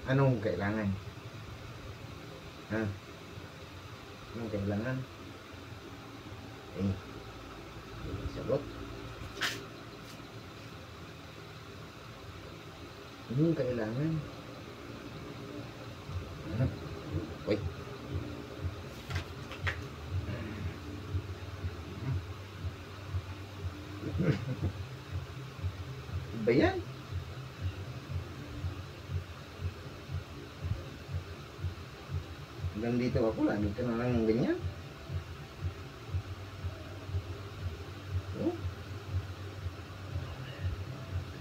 Anong kailangan? Ha? Anong kailangan? Eh, sagot. Anong kailangan? Uy. Ba yan? Hanggang dito ako, lagi ka na lang ganyan. Oh.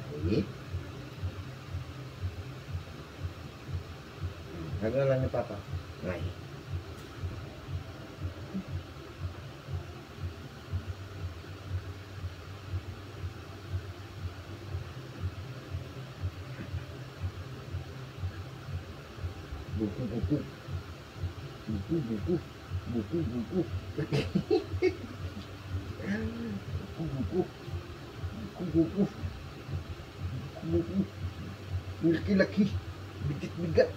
Sige. Hanggang lang ni Papa. Ay. Buku. Laki-laki, bigat-bigat.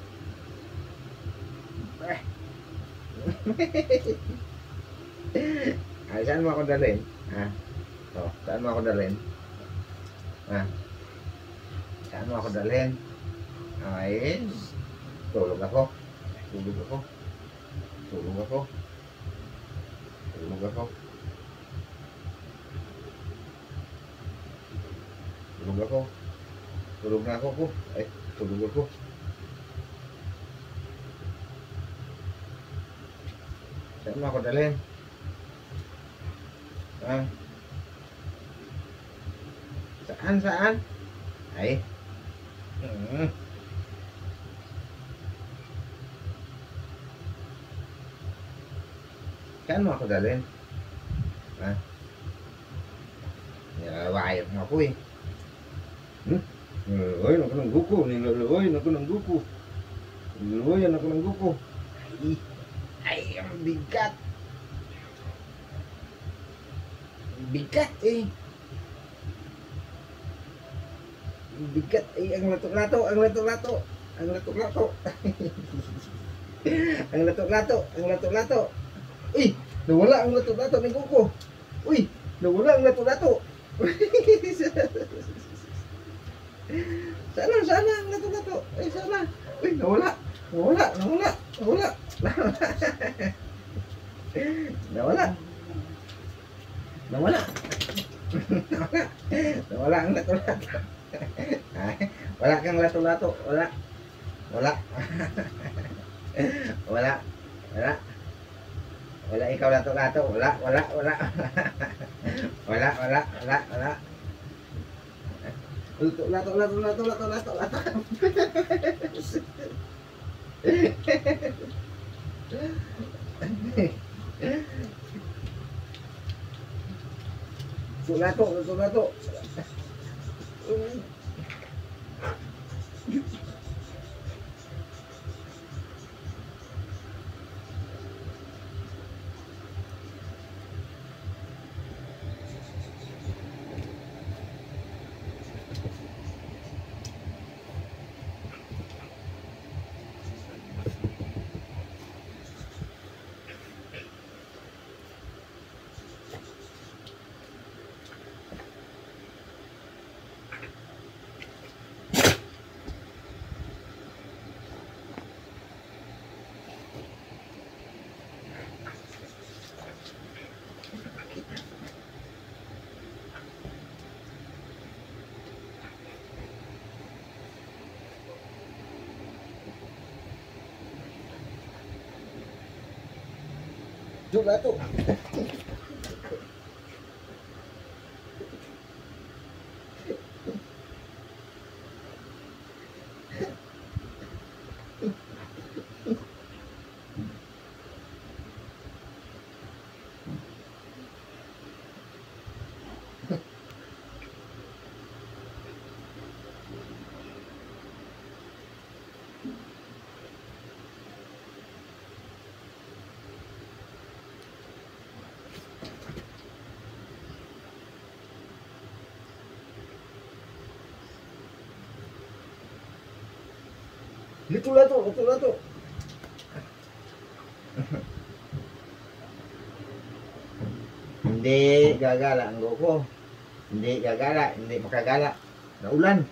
Ay, saan mo ako dalhin? Ha? Oh, saan mo ako dalhin? Ha? Saan mo ako dalhin? Ay, tulog ako. Tulog ako. Tulog ako. Tulog ako. Tulog ako. Tulog na ako ko. Ay, tulog ako. Saan mo ako dalhin? Ha? Saan? Ay. Saan mo ako dalhin? Ha? Nilalawayan mo ako eh. Nilalawayan ako ng guko. Nilalawayan ako ng guko. Nilalawayan ako ng guko. Ay, ang bigat. Bigat eh. Bigat eh. Ang lato-lato. Ang lato-lato. Ang lato-lato. Ang lato-lato. Ang lato-lato. Uy, nawala ang lato-lato ng kuko. Uy, nawala ang lato-lato. Sana ang lato-lato. Ay, sana. Uy, nawala. Nawala. Nawala ang lato-lato. Wala kang lato-lato. Wala. Wala ikaw lato-lato. Wala. Lato. Lato. Lato. Ito lang to, ito lang to. Hindi gagala ang GoPro. Hindi gagala, hindi makagala. Naulan,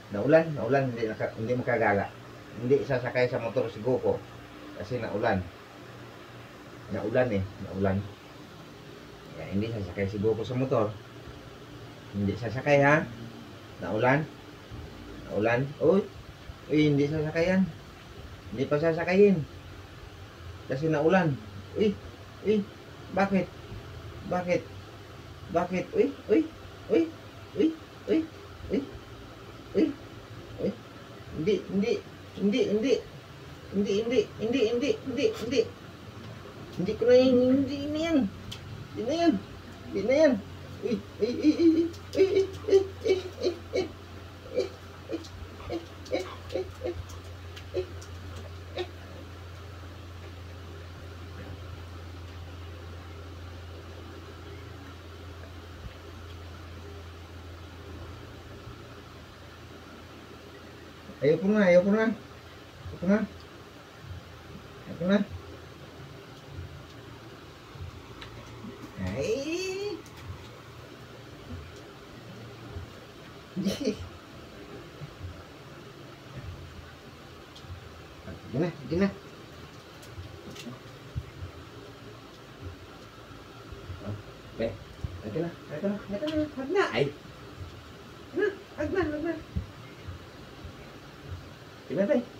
hindi makagala. Hindi sasakay sa motor si GoPro kasi naulan. Naulan. Kaya hindi sasakay si GoPro sa motor. Hindi sasakay ha. Naulan. Uy, hindi sasakayan. Hindi pa sasakayin. Kasi naulan. Uy, bakit? Uy. Hindi ko na yun, hindi na yan. Hindi na yan. Uy. Ayoko na. Ay. Sige na. Okay. Ito na. Wag na. Ay. Wag na. Sige na, tay.